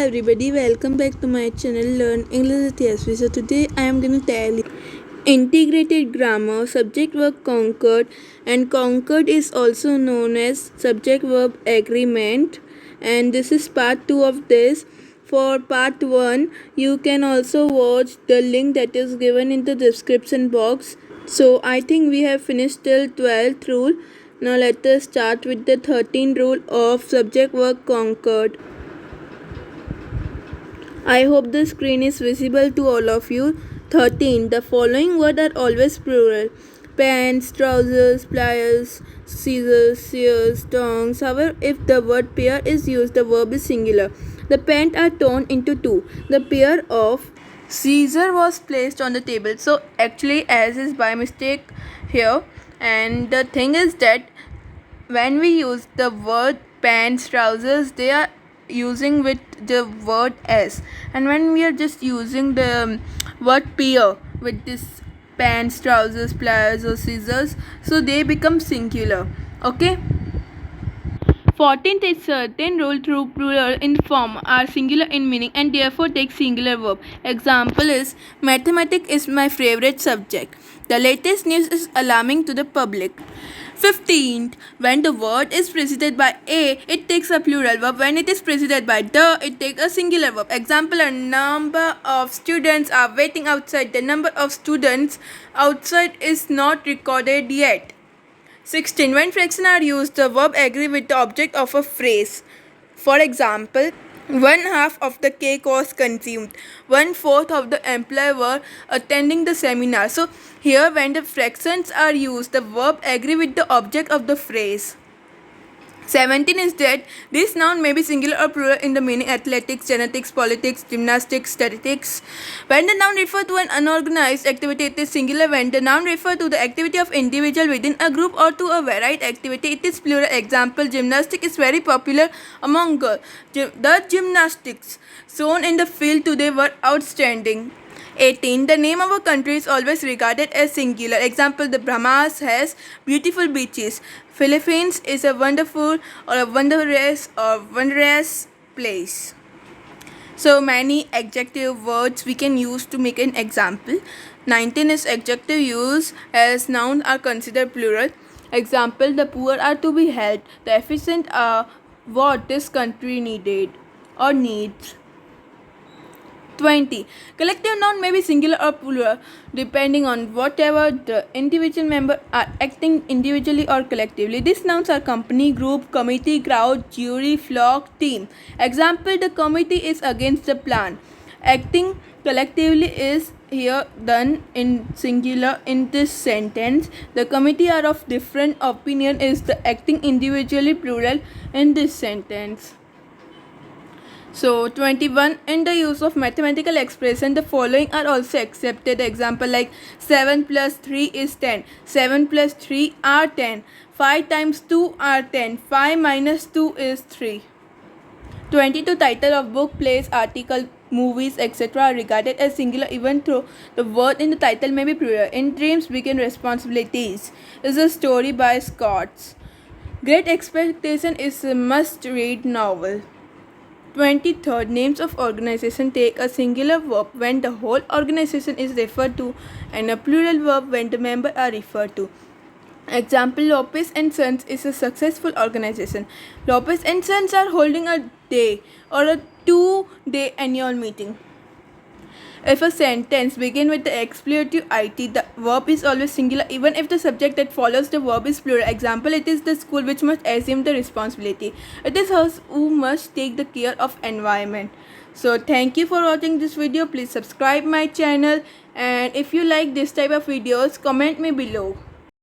everybody, welcome back to my channel Learn English with Yasvi. So today I am going to tell you integrated grammar, subject verb concord, and concord is also known as subject verb agreement, and this is part 2 of this. For part 1 you can also watch the link that is given in the description box. So I think we have finished till 12th rule. Now let us start with the 13th rule of subject verb concord. I hope the screen is visible to all of you. 13. The following words are always plural. Pants, trousers, pliers, scissors, shears, tongs. However, if the word pair is used, the verb is singular. The pants are torn into two. The pair of scissor was placed on the table. So actually, as is by mistake here. And the thing is that when we use the word pants, trousers, they are using with the word s, and when we are just using the word pair with this pants, trousers, pliers or scissors, so they become singular. Okay. 14th is certain rule through plural in form are singular in meaning and therefore take singular verb. Example is mathematics is my favorite subject. The latest news is alarming to the public. 15th, when the word is preceded by a, it takes a plural verb. When it is preceded by the, it takes a singular verb. Example, a number of students are waiting outside. The number of students outside is not recorded yet. 16. When fractions are used, the verb agree with the object of a phrase. For example, 1/2 of the cake was consumed. 1/4 of the employees were attending the seminar. So here when the fractions are used, the verb agree with the object of the phrase. 17 is that this noun may be singular or plural in the meaning athletics, genetics, politics, gymnastics, statistics. When the noun refers to an unorganized activity, it is singular. When the noun refers to the activity of individual within a group or to a varied activity, it is plural. Example, gymnastics is very popular among girls. The gymnastics shown in the field today were outstanding. 18. The name of a country is always regarded as singular. Example, the Bahamas has beautiful beaches. Philippines is a wonderful or a wondrous place. So many adjective words we can use to make an example. 19 is adjective use as nouns are considered plural. Example, the poor are to be helped. The efficient are what this country needed or needs. 20. Collective noun may be singular or plural depending on whatever the individual members are acting individually or collectively. These nouns are company, group, committee, crowd, jury, flock, team. Example, the committee is against the plan. Acting collectively is here done in singular in this sentence. The committee are of different opinion is the acting individually plural in this sentence. So 21, in the use of mathematical expression, the following are also accepted. Example like 7 plus 3 is 10. 7 plus 3 are 10. 5 times 2 are 10. 5 minus 2 is 3. 22, title of book, plays, article, movies, etc. are regarded as singular even though the word in the title may be plural. In Dreams Begin Responsibilities is a story by Scott. Great Expectation is a must-read novel. 23rd, names of organization take a singular verb when the whole organization is referred to and a plural verb when the members are referred to. Example, Lopez and Sons is a successful organization. Lopez and Sons are holding a day or a 2-day annual meeting. If a sentence begins with the expletive it, the verb is always singular even if the subject that follows the verb is plural. Example, it is the school which must assume the responsibility. It is us who must take the care of environment. So thank you for watching this video. Please subscribe my channel, and if you like this type of videos, comment me below.